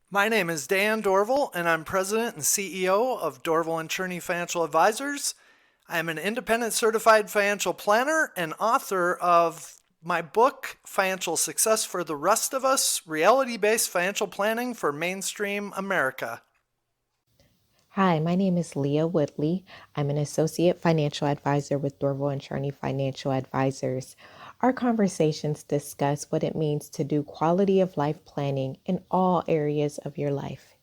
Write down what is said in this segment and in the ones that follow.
My name is Dan Dorval, and I'm President and CEO of Dorval and Cherney Financial Advisors. I am an independent certified financial planner and author of my book, Financial Success for the Rest of Us, Reality-Based Financial Planning for Mainstream America. Hi, my name is Leah Woodley. I'm an associate financial advisor with Dorval and Cherney Financial Advisors. Our conversations discuss what it means to do quality of life planning in all areas of your life.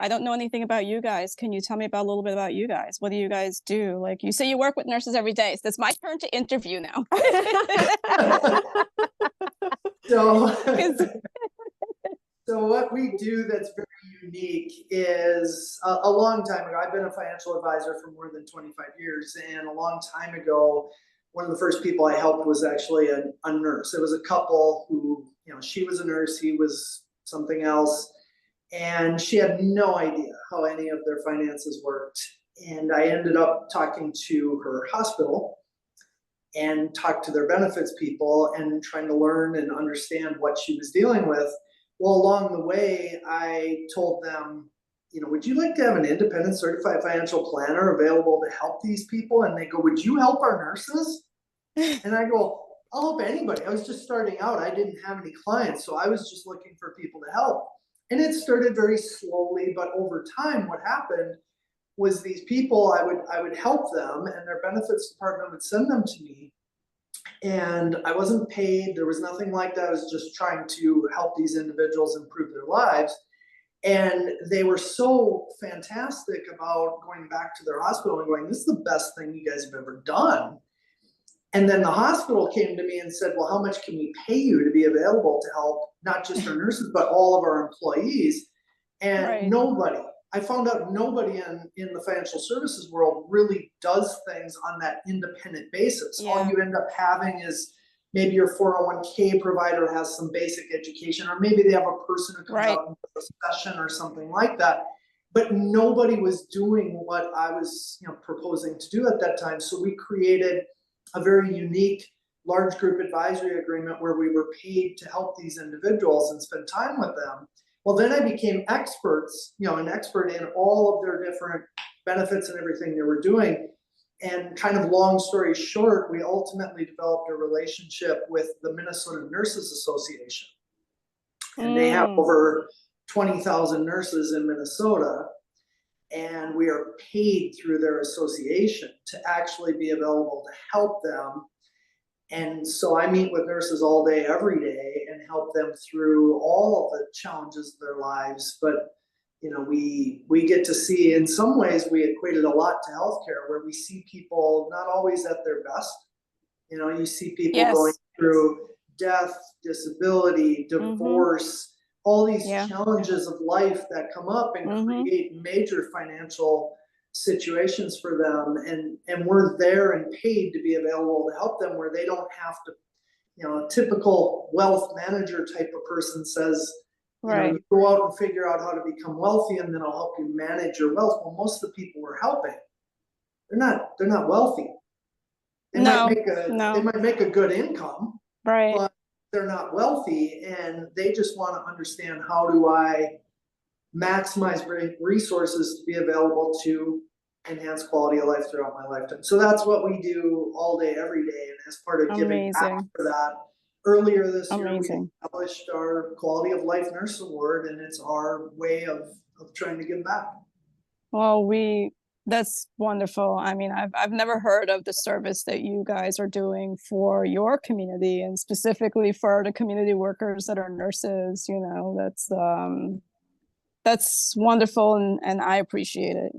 I don't know anything about you guys. Can you tell me about a little bit about you guys? What do you guys do? Like you say you work with nurses every day. So it's my turn to interview now. So, 'Cause- so what we do that's very unique is a long time ago, I've been a financial advisor for more than 25 years. And a long time ago, one of the first people I helped was actually a nurse. It was a couple who, she was a nurse, he was something else. And she had no idea how any of their finances worked. And I ended up talking to her hospital and talk to their benefits people and trying to learn and understand what she was dealing with. Well, along the way, I told them, would you like to have an independent certified financial planner available to help these people? And they go, would you help our nurses? And I go, I'll help anybody. I was just starting out. I didn't have any clients, so I was just looking for people to help. And it started very slowly, but over time, what happened was these people, I would help them, and their benefits department would send them to me, and I wasn't paid. There was nothing like that. I was just trying to help these individuals improve their lives. And they were so fantastic about going back to their hospital and going, this is the best thing you guys have ever done. And then the hospital came to me and said, well, how much can we pay you to be available to help not just our nurses, but all of our employees? And Right. nobody, I found out nobody in the financial services world really does things on that independent basis. Yeah. All you end up having is maybe your 401k provider has some basic education, or maybe they have a person who comes Right. out and does a session or something like that. But nobody was doing what I was proposing to do at that time. So we created a very unique large group advisory agreement where we were paid to help these individuals and spend time with them. Well, then I became an expert in all of their different benefits and everything they were doing. And kind of long story short, we ultimately developed a relationship with the Minnesota Nurses Association. And they have over 20,000 nurses in Minnesota. And we are paid through their association to actually be available to help them. And so I meet with nurses all day, every day, and help them through all of the challenges of their lives. But we get to see, in some ways, we equated a lot to healthcare, where we see people not always at their best. You see people going Yes. through death, disability, divorce, all these Yeah. challenges of life that come up and create major financial situations for them, and we're there and paid to be available to help them, where they don't have to, a typical wealth manager type of person says, Right. you go out and figure out how to become wealthy, and then I'll help you manage your wealth. Well, most of the people we're helping, they're not wealthy. They No, might make a good income, right. but they're not wealthy, and they just want to understand, how do I maximize resources to be available to enhance quality of life throughout my lifetime. So that's what we do all day, every day. And as part of giving back Amazing. for that, earlier this year, we Amazing. established our Quality of Life Nurse Award, and it's our way of trying to give back. Well, that's wonderful. I mean, I've never heard of the service that you guys are doing for your community, and specifically for the community workers that are nurses. That's wonderful, and I appreciate it.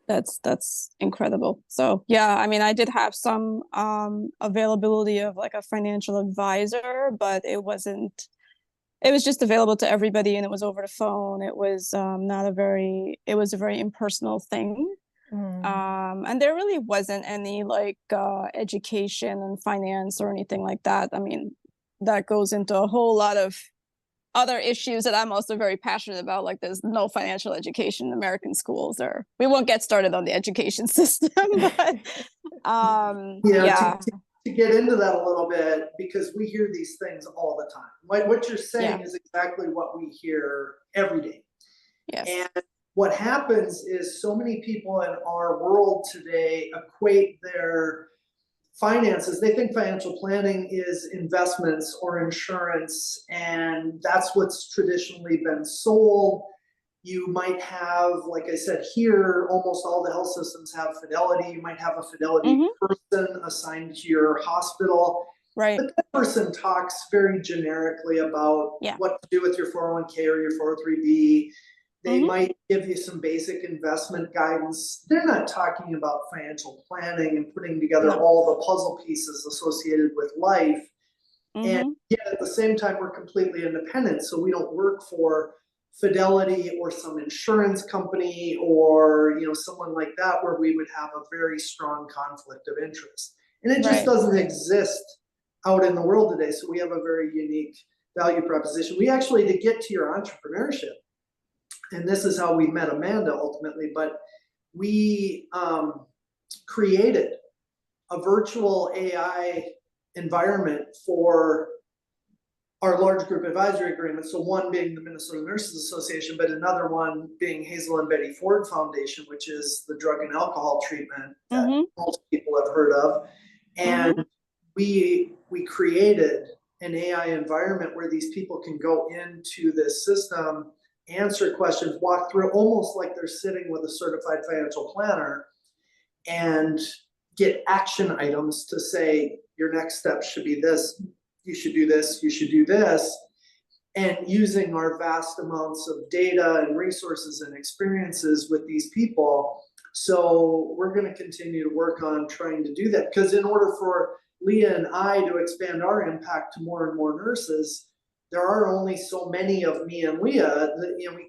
That's incredible. So yeah, I mean, I did have some availability of like a financial advisor, but it wasn't. It was just available to everybody, and it was over the phone. It was it was a very impersonal thing. And there really wasn't any like education and finance or anything like that. I mean, that goes into a whole lot of other issues that I'm also very passionate about. Like, there's no financial education in American schools, or we won't get started on the education system. But Yeah, yeah. to get into that a little bit because we hear these things all the time. What you're saying is exactly what we hear every day. Yes. And what happens is so many people in our world today equate their finances. They think financial planning is investments or insurance, and that's what's traditionally been sold. You might have, like I said here, almost all the health systems have Fidelity. You might have a Fidelity person assigned to your hospital. Right. But that person talks very generically about what to do with your 401k or your 403b. They might give you some basic investment guidance. They're not talking about financial planning and putting together all the puzzle pieces associated with life. And yet at the same time, we're completely independent. So we don't work for Fidelity or some insurance company or, you know, someone like that where we would have a very strong conflict of interest. And it just doesn't exist out in the world today. So we have a very unique value proposition. We actually, to get to your entrepreneurship, and this is how we met Amanda ultimately, but we created a virtual AI environment for our large group advisory agreement. So one being the Minnesota Nurses Association, but another one being Hazel and Betty Ford Foundation, which is the drug and alcohol treatment that most people have heard of. And we created an AI environment where these people can go into this system, answer questions, walk through almost like they're sitting with a certified financial planner, and get action items to say, your next step should be this, you should do this, you should do this. And using our vast amounts of data and resources and experiences with these people. So we're going to continue to work on trying to do that, because in order for Leah and I to expand our impact to more and more nurses, there are only so many of me and Leah that, you know, we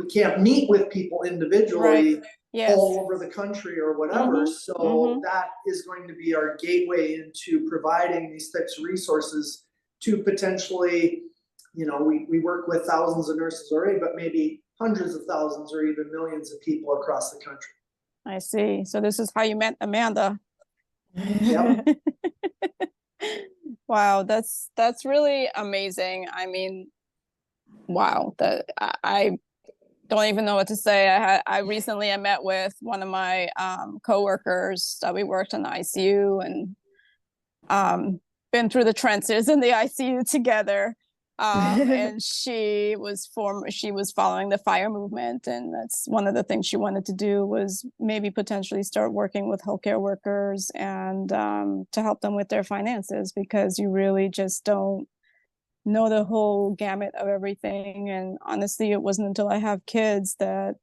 can't meet with people individually all over the country or whatever. So that is going to be our gateway into providing these types of resources to potentially, you know, we work with thousands of nurses already, but maybe hundreds of thousands or even millions of people across the country. I see. So this is how you met Amanda. Yep. Wow, that's really amazing. I mean, wow, that I don't even know what to say. I recently met with one of my coworkers that we worked in the ICU and been through the trenches in the ICU together. And she was following the FIRE movement, and that's one of the things she wanted to do was maybe potentially start working with healthcare workers and to help them with their finances, because you really just don't know the whole gamut of everything. And honestly, it wasn't until I have kids that,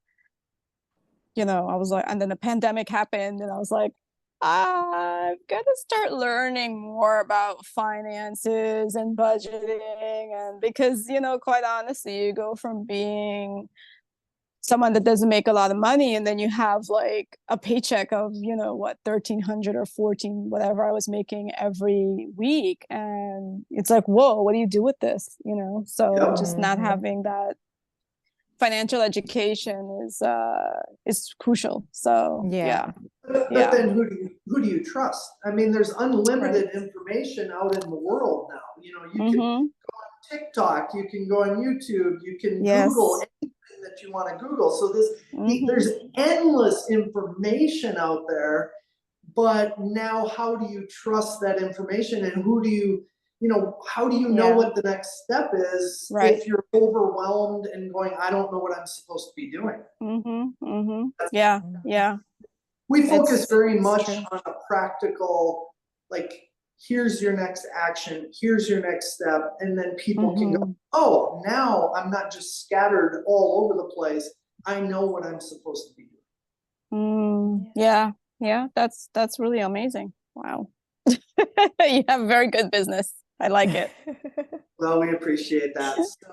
you know, I was like, and then the pandemic happened, and I was like, I've got to start learning more about finances and budgeting. And because, you know, quite honestly, you go from being someone that doesn't make a lot of money, and then you have like a paycheck of, you know, what, 1,300 or 14, whatever I was making every week. And it's like, whoa, what do you do with this? You know, so just not having that financial education is crucial. So But then who do you trust? I mean, there's unlimited information out in the world now. You know, you can go on TikTok, you can go on YouTube, you can Google anything that you want to Google. So there's endless information out there. But now, how do you trust that information, and who do you, you know, how do you know what the next step is if you're overwhelmed and going, I don't know what I'm supposed to be doing? We focus very much on a practical, like, here's your next action, here's your next step, and then people can go, oh, now I'm not just scattered all over the place. I know what I'm supposed to be doing. That's really amazing. Wow. You have very good business. I like it. Well, we appreciate that. So